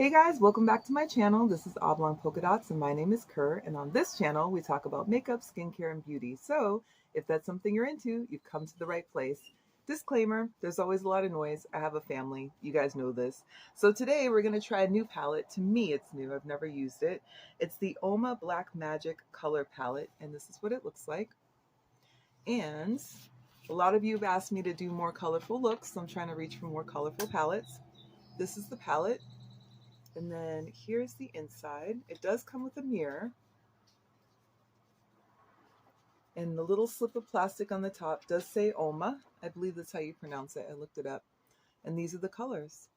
Hey guys, welcome back to my channel. This is Oblong Polka Dots and my name is Kerr, and on this channel we talk about makeup, skincare, and beauty. So if that's something you're into, you've come to the right place. Disclaimer, there's always a lot of noise. I have a family. You guys know this. So today we're going to try a new palette. To me it's new. I've never used it. It's the Uoma Black Magic color palette, and this is what it looks like. And a lot of you have asked me to do more colorful looks, so I'm trying to reach for more colorful palettes. This is the palette. And then here's the inside. It does come with a mirror. And the little slip of plastic on the top does say Uoma. I believe that's how you pronounce it. I looked it up. And these are the colors.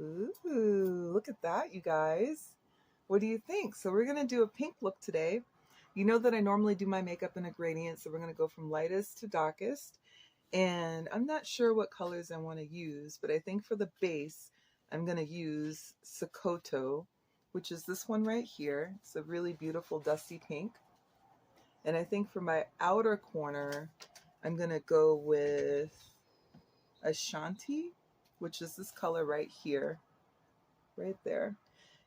Ooh, look at that, you guys. What do you think? So we're going to do a pink look today. You know that I normally do my makeup in a gradient, so we're going to go from lightest to darkest. And I'm not sure what colors I want to use, but I think for the base, I'm going to use Sokoto, which is this one right here. It's a really beautiful dusty pink. And I think for my outer corner, I'm going to go with Ashanti, which is this color right here, right there.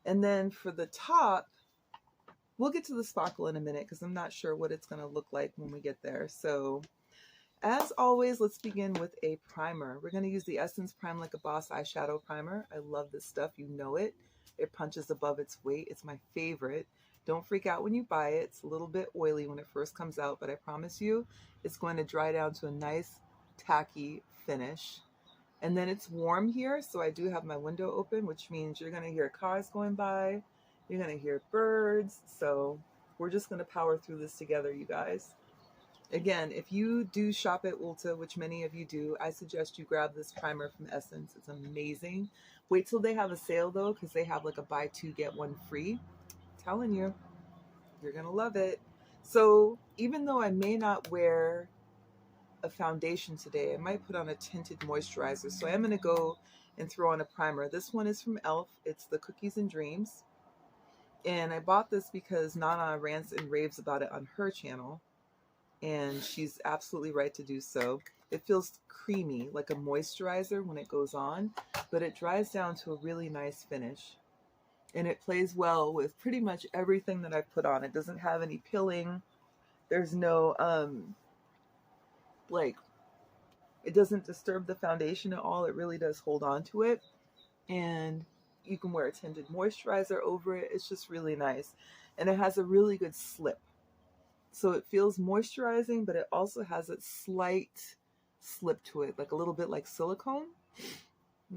And then for the top, we'll get to the sparkle in a minute because I'm not sure what it's going to look like when we get there. So as always, let's begin with a primer. We're going to use the Essence Prime Like a Boss eyeshadow primer. I love this stuff. You know it. It punches above its weight. It's my favorite. Don't freak out when you buy it. It's a little bit oily when it first comes out, but I promise you it's going to dry down to a nice tacky finish. And then it's warm here, so I do have my window open, which means you're going to hear cars going by. You're going to hear birds. So we're just going to power through this together, you guys. Again, if you do shop at Ulta, which many of you do, I suggest you grab this primer from Essence. It's amazing. Wait till they have a sale though, because they have like a buy two, get one free. I'm telling you, you're going to love it. So even though I may not wear a foundation today, I might put on a tinted moisturizer. So I am going to go and throw on a primer. This one is from e.l.f. It's the Cookies and Dreams. And I bought this because Nana rants and raves about it on her channel. And she's absolutely right to do so. It feels creamy, like a moisturizer when it goes on, but it dries down to a really nice finish. And it plays well with pretty much everything that I've put on. It doesn't have any pilling. There's no, it doesn't disturb the foundation at all. It really does hold on to it. And you can wear a tinted moisturizer over it. It's just really nice. And it has a really good slip. So it feels moisturizing, but it also has a slight slip to it, like a little bit like silicone.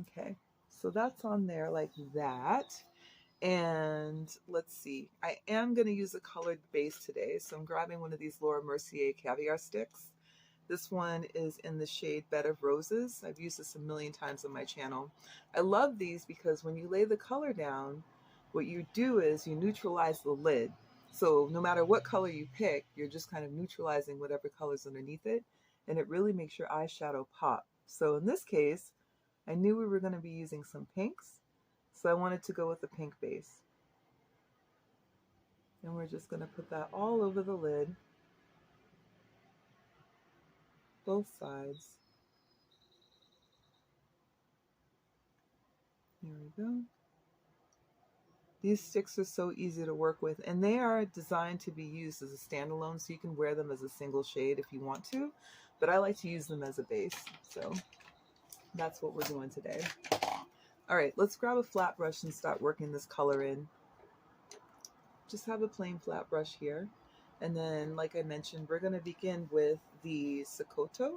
Okay, so that's on there like that. And let's see, I am going to use a colored base today. So I'm grabbing one of these Laura Mercier caviar sticks. This one is in the shade Bed of Roses. I've used this a million times on my channel. I love these because when you lay the color down, what you do is you neutralize the lid. So no matter what color you pick, you're just kind of neutralizing whatever color's underneath it, and it really makes your eyeshadow pop. So in this case, I knew we were going to be using some pinks, so I wanted to go with the pink base. And we're just going to put that all over the lid, both sides. There we go. These sticks are so easy to work with, and they are designed to be used as a standalone, so you can wear them as a single shade if you want to, but I like to use them as a base, so that's what we're doing today. All right, let's grab a flat brush and start working this color in. Just have a plain flat brush here, and then like I mentioned, we're going to begin with the Sokoto.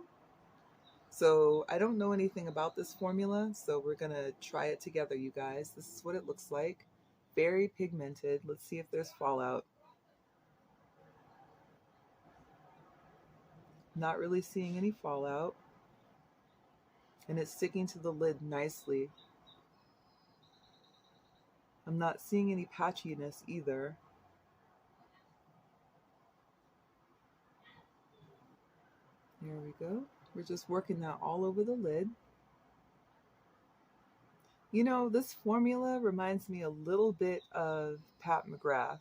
So I don't know anything about this formula, so we're going to try it together, you guys. This is what it looks like. Very pigmented. Let's see if there's fallout. Not really seeing any fallout. And it's sticking to the lid nicely. I'm not seeing any patchiness either. There we go. We're just working that all over the lid. You know, this formula reminds me a little bit of Pat McGrath.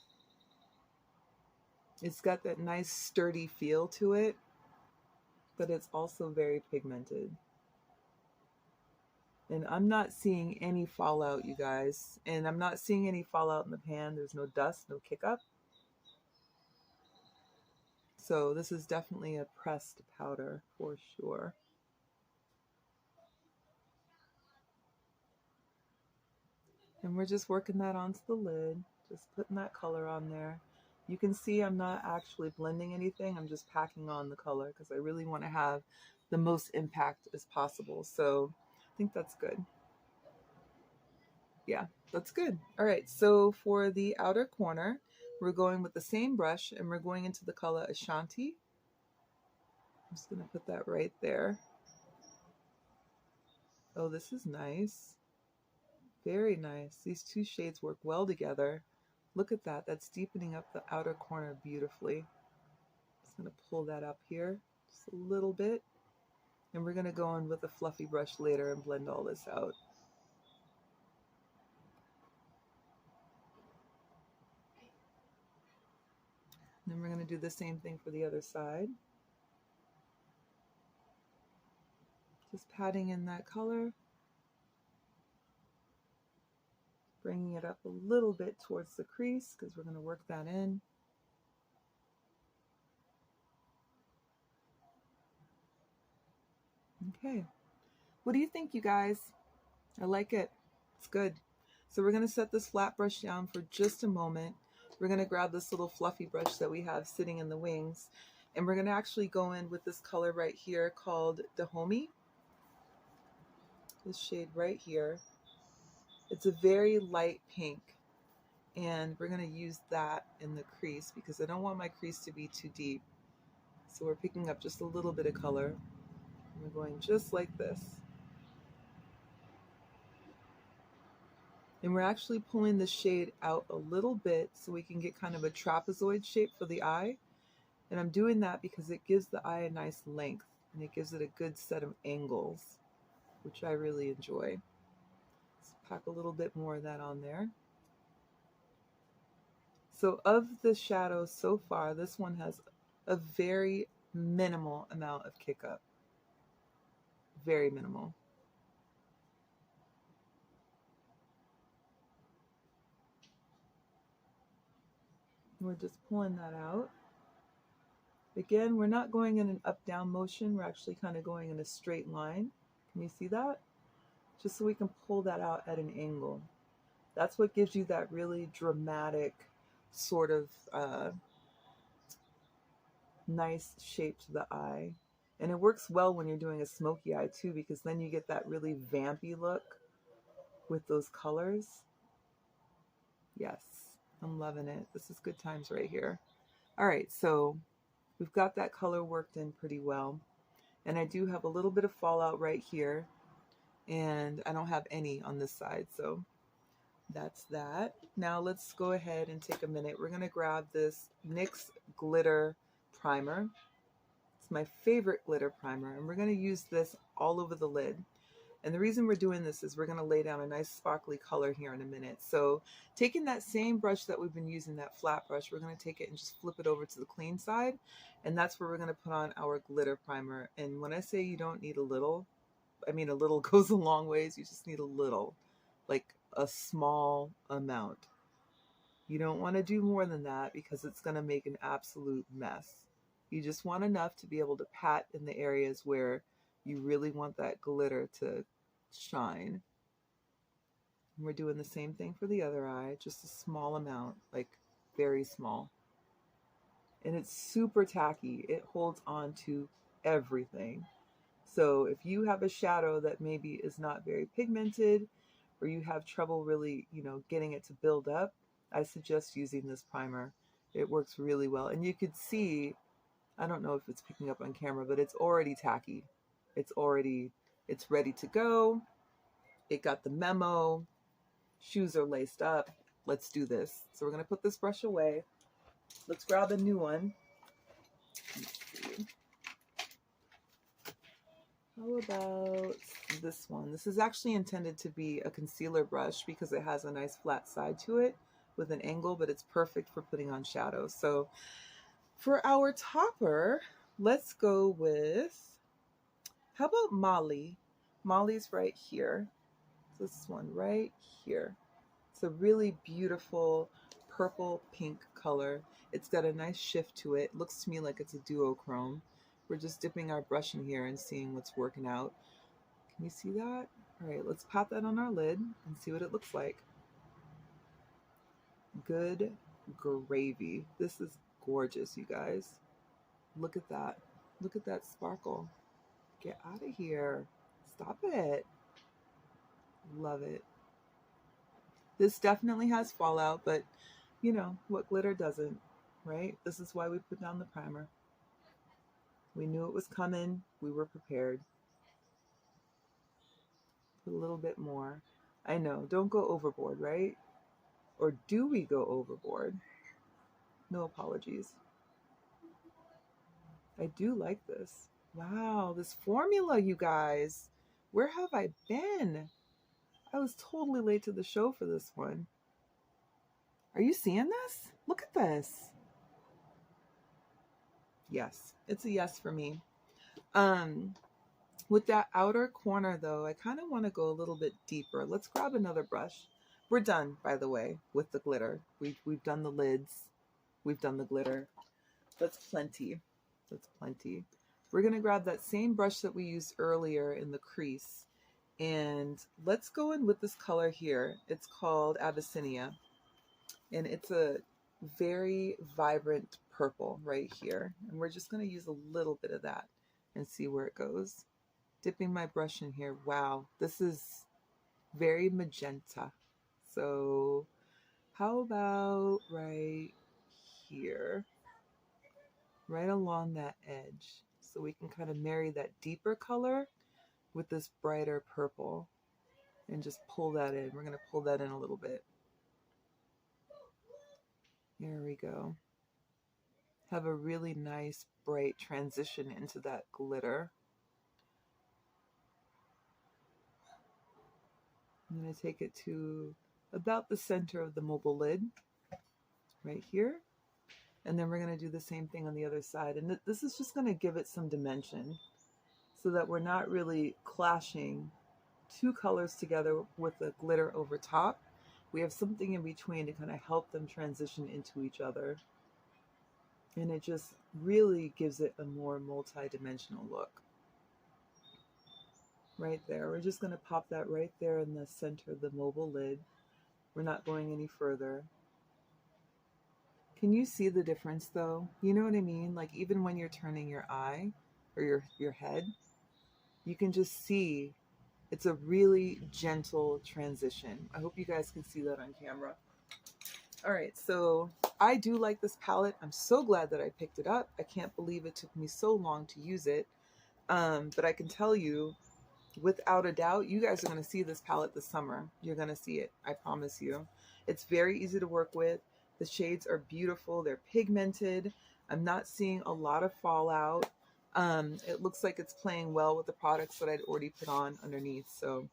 It's got that nice sturdy feel to it, but it's also very pigmented. And I'm not seeing any fallout, you guys. And I'm not seeing any fallout in the pan. There's no dust, no kick up. So this is definitely a pressed powder for sure. And we're just working that onto the lid, just putting that color on there. You can see I'm not actually blending anything. I'm just packing on the color because I really want to have the most impact as possible. So I think that's good. Yeah, that's good. All right, so for the outer corner, we're going with the same brush and we're going into the color Ashanti. I'm just going to put that right there. Oh, this is nice. Very nice. These two shades work well together. Look at that. That's deepening up the outer corner beautifully. Just going to pull that up here just a little bit. And we're going to go in with a fluffy brush later and blend all this out. And then we're going to do the same thing for the other side. Just patting in that color. Bringing it up a little bit towards the crease because we're going to work that in. Okay. What do you think, you guys? I like it. It's good. So we're going to set this flat brush down for just a moment. We're going to grab this little fluffy brush that we have sitting in the wings. And we're going to actually go in with this color right here called Dahomey. This shade right here. It's a very light pink. And we're going to use that in the crease because I don't want my crease to be too deep. So we're picking up just a little bit of color. And we're going just like this. And we're actually pulling the shade out a little bit so we can get kind of a trapezoid shape for the eye. And I'm doing that because it gives the eye a nice length and it gives it a good set of angles, which I really enjoy. Let's pack a little bit more of that on there. So of the shadows so far, this one has a very minimal amount of kick up. Very minimal. We're just pulling that out. Again, we're not going in an up-down motion. We're actually kind of going in a straight line. Can you see that? Just so we can pull that out at an angle. That's what gives you that really dramatic sort of nice shape to the eye. And it works well when you're doing a smoky eye too, because then you get that really vampy look with those colors. Yes, I'm loving it. This is good times right here. All right, so we've got that color worked in pretty well. And I do have a little bit of fallout right here. And I don't have any on this side, so that's that. Now let's go ahead and take a minute. We're going to grab this NYX glitter primer. It's my favorite glitter primer, and we're going to use this all over the lid. And the reason we're doing this is we're going to lay down a nice sparkly color here in a minute. So taking that same brush that we've been using, that flat brush, we're going to take it and just flip it over to the clean side. And that's where we're going to put on our glitter primer. And when I say you don't need a little, I mean a little goes a long ways. You just need a little, like a small amount. You don't want to do more than that because it's going to make an absolute mess. You just want enough to be able to pat in the areas where you really want that glitter to shine. And we're doing the same thing for the other eye, just a small amount, like very small. And it's super tacky. It holds on to everything. So if you have a shadow that maybe is not very pigmented, or you have trouble really, getting it to build up, I suggest using this primer. It works really well. And you could see, I don't know if it's picking up on camera, but it's already tacky. It's ready to go. It got the memo. Shoes are laced up. Let's do this. So we're going to put this brush away. Let's grab a new one. Let's see. How about this one? This is actually intended to be a concealer brush because it has a nice flat side to it with an angle, but it's perfect for putting on shadows. So for our topper, let's go with, how about Molly? Molly's right here. This one right here. It's a really beautiful purple pink color. It's got a nice shift to it. Looks to me like it's a duochrome. We're just dipping our brush in here and seeing what's working out. Can you see that? All right, let's pat that on our lid and see what it looks like. Good gravy. This is gorgeous, you guys. Look at that. Look at that sparkle. Get out of here. Stop it. Love it. This definitely has fallout, but you know, what glitter doesn't, right? This is why we put down the primer. We knew it was coming. We were prepared. Put a little bit more. I know, don't go overboard, right? Or do we go overboard? No apologies. I do like this. Wow, this formula, you guys. Where have I been? I was totally late to the show for this one. Are you seeing this? Look at this. Yes, it's a yes for me. With that outer corner though, I kind of want to go a little bit deeper. Let's grab another brush. We're done, by the way, with the glitter. We've done the lids. We've done the glitter. That's plenty. That's plenty. We're going to grab that same brush that we used earlier in the crease. And let's go in with this color here. It's called Abyssinia. And it's a very vibrant purple right here. And we're just going to use a little bit of that and see where it goes. Dipping my brush in here. Wow, this is very magenta. So how about right here, right along that edge, so we can kind of marry that deeper color with this brighter purple and just pull that in. We're going to pull that in a little bit. There we go. Have a really nice bright transition into that glitter. I'm going to take it to about the center of the mobile lid right here. And then we're going to do the same thing on the other side. And this is just going to give it some dimension so that we're not really clashing two colors together with the glitter over top. We have something in between to kind of help them transition into each other. And it just really gives it a more multi-dimensional look. Right there. We're just going to pop that right there in the center of the mobile lid. We're not going any further. Can you see the difference though? You know what I mean? Like even when you're turning your eye or your head, you can just see it's a really gentle transition. I hope you guys can see that on camera. All right, so I do like this palette. I'm so glad that I picked it up. I can't believe it took me so long to use it. But I can tell you, without a doubt, you guys are going to see this palette this summer. You're going to see it. I promise you. It's very easy to work with. The shades are beautiful. They're pigmented. I'm not seeing a lot of fallout. It looks like it's playing well with the products that I'd already put on underneath. So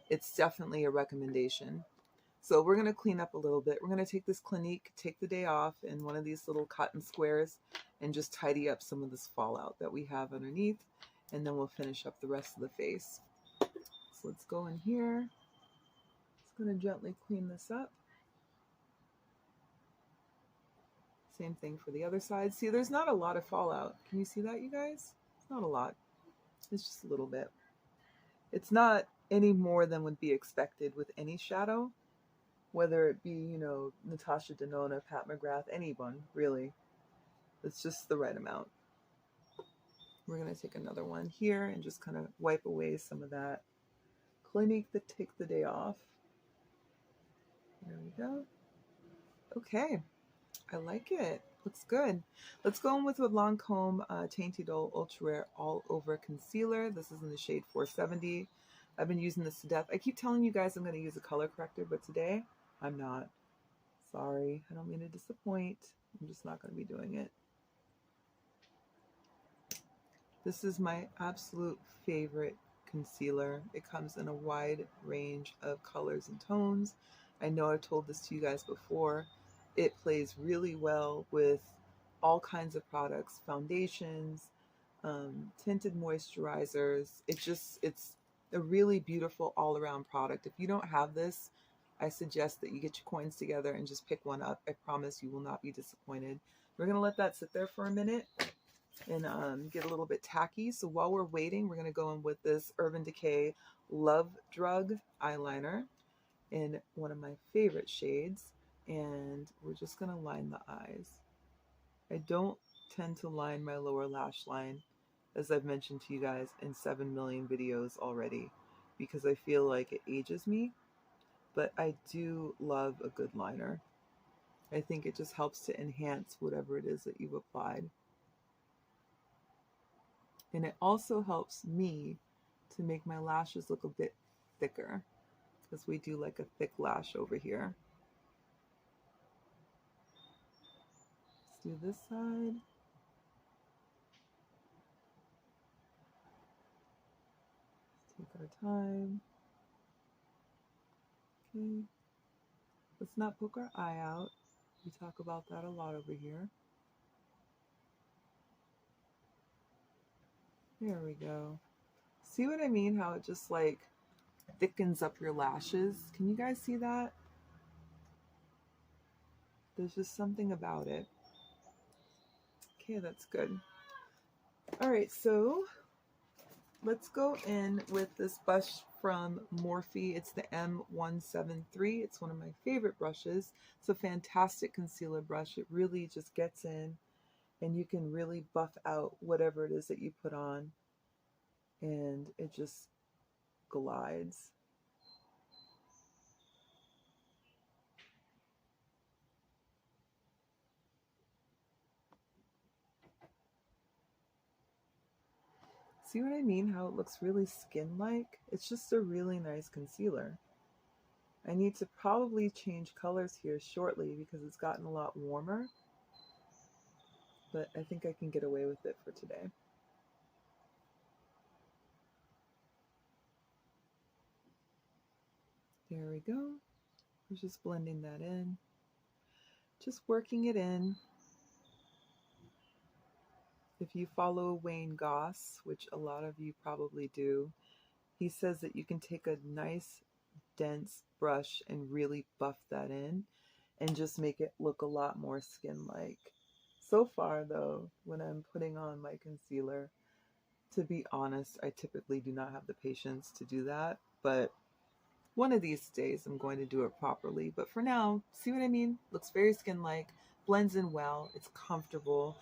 it's definitely a recommendation. So we're going to clean up a little bit. We're going to take this Clinique, take the day off in one of these little cotton squares and just tidy up some of this fallout that we have underneath. And then we'll finish up the rest of the face. So let's go in here. Just going to gently clean this up. Same thing for the other side. See, there's not a lot of fallout. Can you see that, you guys? It's not a lot. It's just a little bit. It's not any more than would be expected with any shadow, whether it be, you know, Natasha Denona, Pat McGrath, anyone, really. It's just the right amount. We're going to take another one here and just kind of wipe away some of that Clinique that take the day off. There we go. Okay. I like it. Looks good. Let's go in with a Lancome Tainted Ultra Rare All Over Concealer. This is in the shade 470. I've been using this to death. I keep telling you guys I'm going to use a color corrector, but today I'm not. Sorry. I don't mean to disappoint. I'm just not going to be doing it. This is my absolute favorite concealer. It comes in a wide range of colors and tones. I know I've told this to you guys before. It plays really well with all kinds of products, foundations, tinted moisturizers. It's a really beautiful all-around product. If you don't have this, I suggest that you get your coins together and just pick one up. I promise you will not be disappointed. We're going to let that sit there for a minute and get a little bit tacky. So while we're waiting, we're going to go in with this Urban Decay Love Drug eyeliner in one of my favorite shades. And we're just going to line the eyes. I don't tend to line my lower lash line, as I've mentioned to you guys in 7 million videos already, because I feel like it ages me. But I do love a good liner. I think it just helps to enhance whatever it is that you've applied. And it also helps me to make my lashes look a bit thicker, because we do like a thick lash over here. Let's do this side. Let's take our time. Okay. Let's not poke our eye out. We talk about that a lot over here. There we go. See what I mean? How it just like thickens up your lashes. Can you guys see that? There's just something about it. Okay, that's good. All right, so let's go in with this brush from Morphe. It's the M173. It's one of my favorite brushes. It's a fantastic concealer brush. It really just gets in and you can really buff out whatever it is that you put on, and it just glides. See what I mean? How it looks really skin-like? It's just a really nice concealer. I need to probably change colors here shortly because it's gotten a lot warmer, but I think I can get away with it for today. There we go. We're just blending that in, just working it in. If you follow Wayne Goss, which a lot of you probably do, he says that you can take a nice dense brush and really buff that in and just make it look a lot more skin-like. So far though, when I'm putting on my concealer, to be honest, I typically do not have the patience to do that, but one of these days I'm going to do it properly. But for now, see what I mean? Looks very skin-like, blends in well, it's comfortable.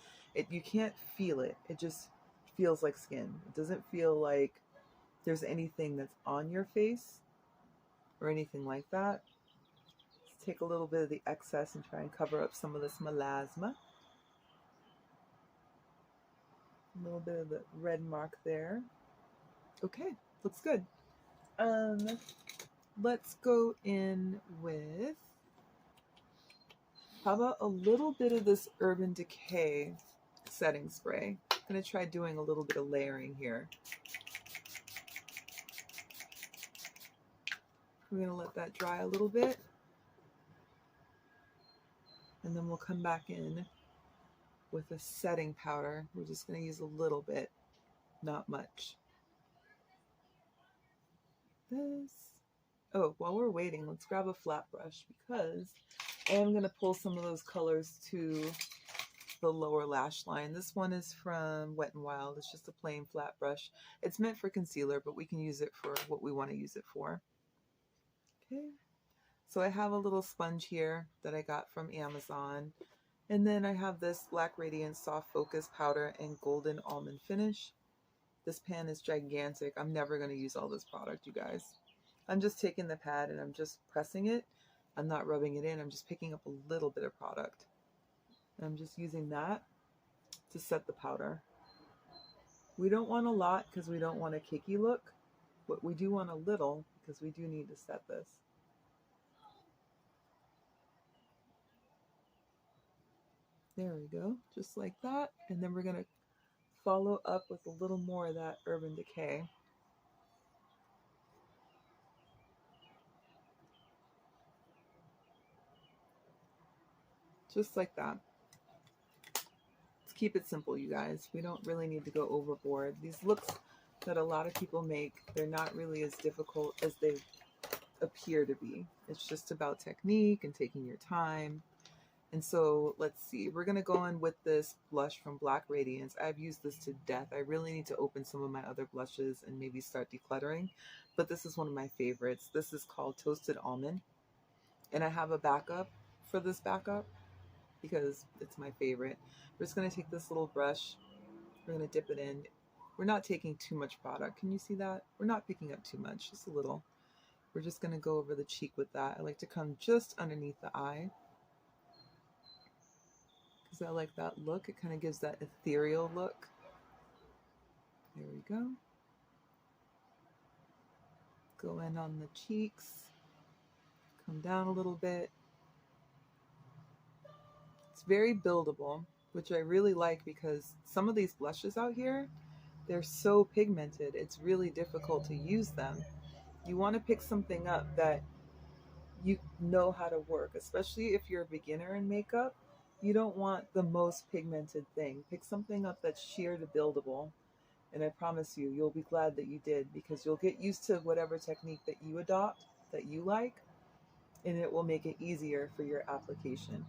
You can't feel it. It just feels like skin. It doesn't feel like there's anything that's on your face or anything like that. Let's take a little bit of the excess and try and cover up some of this melasma. A little bit of the red mark there. Okay, looks good. Let's go in with, how about a little bit of this Urban Decay setting spray. I'm going to try doing a little bit of layering here. We're going to let that dry a little bit, and then we'll come back in with a setting powder. We're just going to use a little bit, not much. This. Oh, while we're waiting, let's grab a flat brush because I am going to pull some of those colors to the lower lash line. This one is from Wet n Wild. It's just a plain flat brush. It's meant for concealer, but we can use it for what we want to use it for. Okay. So I have a little sponge here that I got from Amazon. And then I have this Black Radiance Soft Focus Powder and Golden Almond Finish. This pan is gigantic. I'm never going to use all this product, you guys. I'm just taking the pad and I'm just pressing it. I'm not rubbing it in. I'm just picking up a little bit of product. And I'm just using that to set the powder. We don't want a lot because we don't want a cakey look, but we do want a little because we do need to set this. There we go, just like that. And then we're going to follow up with a little more of that Urban Decay. Just like that. Let's keep it simple, you guys. We don't really need to go overboard. These looks that a lot of people make. They're not really as difficult as they appear to be. It's just about technique and taking your time. And so let's see, we're going to go in with this blush from Black Radiance. I've used this to death. I really need to open some of my other blushes and maybe start decluttering, but this is one of my favorites. This is called Toasted Almond, and I have a backup for this backup because it's my favorite. We're just going to take this little brush, we're going to dip it in. We're not taking too much product. Can you see that? We're not picking up too much, just a little. We're just going to go over the cheek with that. I like to come just underneath the eye because I like that look. It kind of gives that ethereal look. There we go. Go in on the cheeks. Come down a little bit. It's very buildable, which I really like because some of these blushes out here, they're so pigmented. It's really difficult to use them. You want to pick something up that you know how to work, especially if you're a beginner in makeup. You don't want the most pigmented thing. Pick something up that's sheer to buildable. And I promise you, you'll be glad that you did, because you'll get used to whatever technique that you adopt, that you like, and it will make it easier for your application.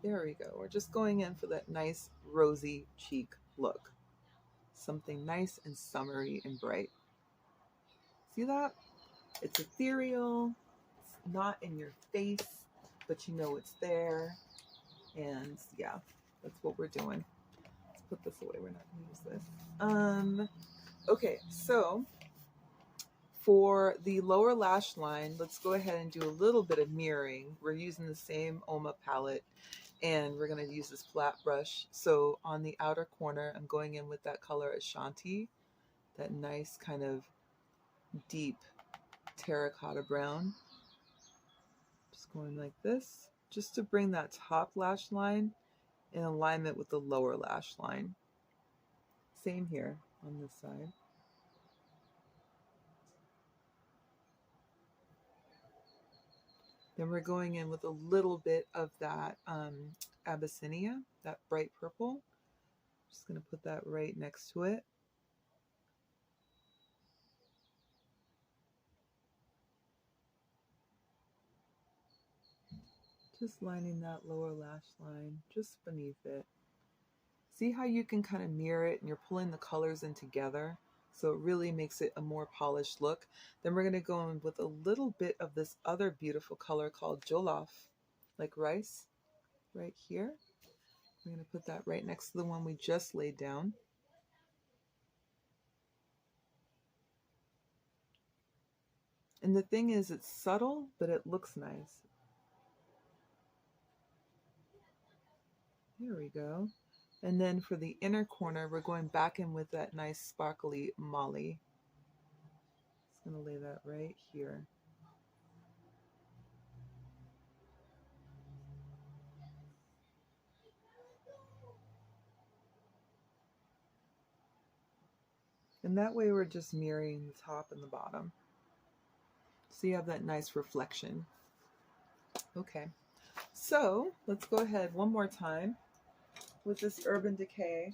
There we go. We're just going in for that nice rosy cheek look. Something nice and summery and bright. See that? It's ethereal. It's not in your face, but you know it's there. And yeah, that's what we're doing. Let's put this away. We're not going to use this. Okay, so for the lower lash line, let's go ahead and do a little bit of mirroring. We're using the same Uoma palette, and we're going to use this flat brush. So on the outer corner, I'm going in with that color Ashanti, that nice kind of deep terracotta brown. Just going like this, just to bring that top lash line in alignment with the lower lash line. Same here on this side. Then we're going in with a little bit of that Abyssinia, that bright purple. Just going to put that right next to it. Just lining that lower lash line just beneath it. See how you can kind of mirror it and you're pulling the colors in together, so it really makes it a more polished look. Then we're going to go in with a little bit of this other beautiful color called Jollof, like rice, right here. We're going to put that right next to the one we just laid down. And the thing is, it's subtle, but it looks nice. There we go. And then for the inner corner, we're going back in with that nice sparkly Molly. Just going to lay that right here. And that way we're just mirroring the top and the bottom. So you have that nice reflection. Okay, so let's go ahead one more time with this Urban Decay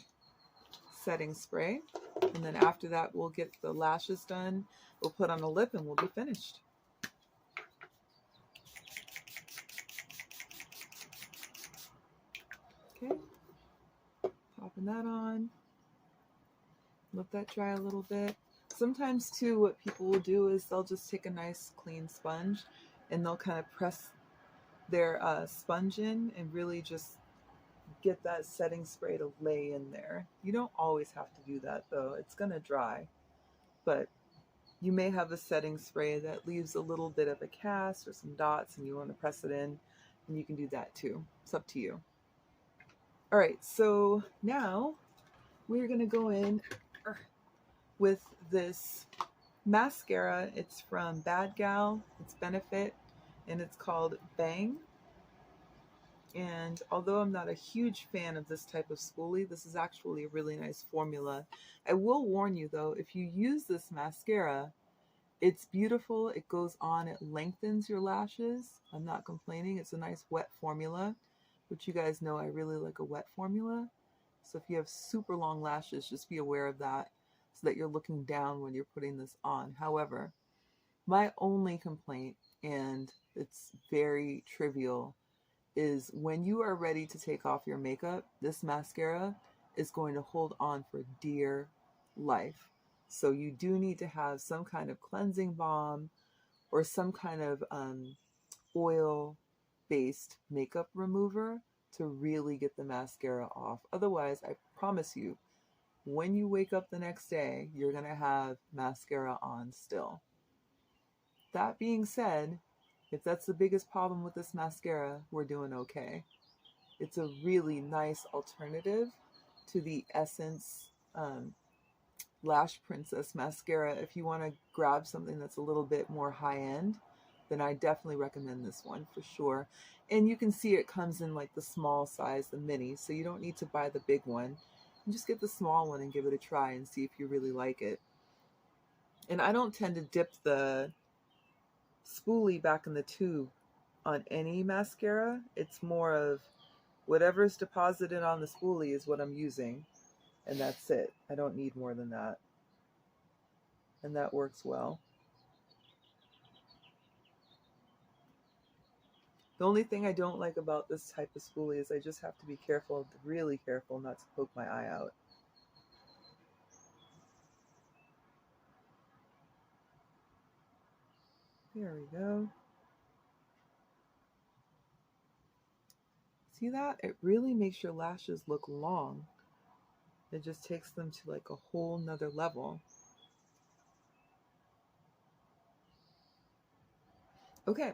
setting spray. And then after that, we'll get the lashes done. We'll put on a lip and we'll be finished. Okay, popping that on. Let that dry a little bit. Sometimes too, what people will do is they'll just take a nice clean sponge and they'll kind of press their sponge in and really just get that setting spray to lay in there. You don't always have to do that though. It's gonna dry, but you may have a setting spray that leaves a little bit of a cast or some dots and you want to press it in, and you can do that too. It's up to you. All right, so now we're gonna go in with this mascara. It's from Bad Gal, it's Benefit, and it's called Bang. And although I'm not a huge fan of this type of spoolie, this is actually a really nice formula. I will warn you though, if you use this mascara, it's beautiful. It goes on, it lengthens your lashes. I'm not complaining. It's a nice wet formula, which you guys know I really like a wet formula. So if you have super long lashes, just be aware of that so that you're looking down when you're putting this on. However, my only complaint, and it's very trivial, is when you are ready to take off your makeup, this mascara is going to hold on for dear life. So you do need to have some kind of cleansing balm or some kind of oil-based makeup remover to really get the mascara off. Otherwise, I promise you, when you wake up the next day, you're going to have mascara on still. That being said, if that's the biggest problem with this mascara, we're doing okay. It's a really nice alternative to the Essence Lash Princess mascara. If you want to grab something that's a little bit more high-end, then I definitely recommend this one for sure. And you can see it comes in like the small size, the mini, so you don't need to buy the big one. You just get the small one and give it a try and see if you really like it. And I don't tend to dip the spoolie back in the tube on any mascara. It's more of whatever's deposited on the spoolie is what I'm using, and that's it. I don't need more than that, and that works well. The only thing I don't like about this type of spoolie is I just have to be careful, really careful, not to poke my eye out. There we go. See that? It really makes your lashes look long. It just takes them to like a whole nother level. Okay,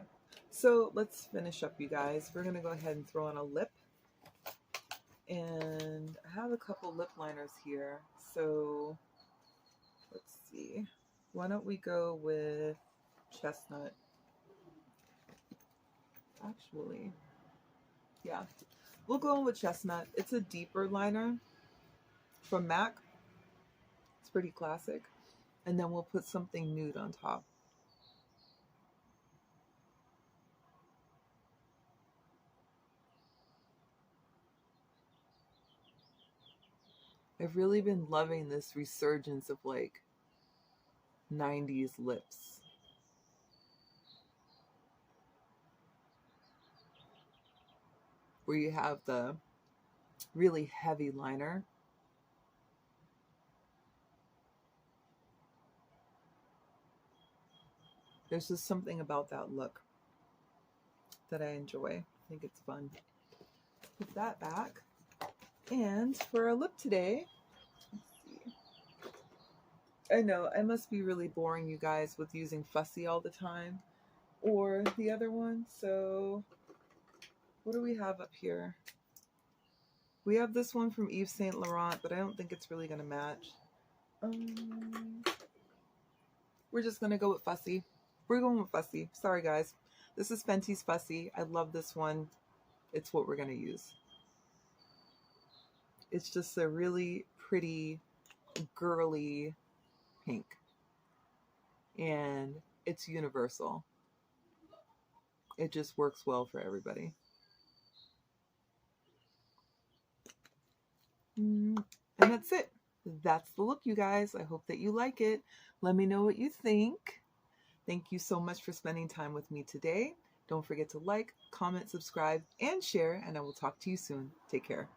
so let's finish up, you guys. We're gonna go ahead and throw on a lip. And I have a couple lip liners here. So let's see. Why don't we go with Chestnut? Actually, yeah, we'll go with Chestnut. It's a deeper liner from MAC. It's pretty classic. And then we'll put something nude on top. I've really been loving this resurgence of like 90s lips. Where you have the really heavy liner. There's just something about that look that I enjoy. I think it's fun. Put that back. And for our lip today, let's see. I know I must be really boring you guys with using Fussy all the time, or the other one. So what do we have up here? We have this one from Yves Saint Laurent, but I don't think it's really going to match. We're just going to go with Fussy. We're going with Fussy. Sorry, guys. This is Fenty's Fussy. I love this one. It's what we're going to use. It's just a really pretty, girly pink. And it's universal. It just works well for everybody. And that's it. That's the look, you guys. I hope that you like it. Let me know what you think. Thank you so much for spending time with me today. Don't forget to like, comment, subscribe, and share, and I will talk to you soon. Take care.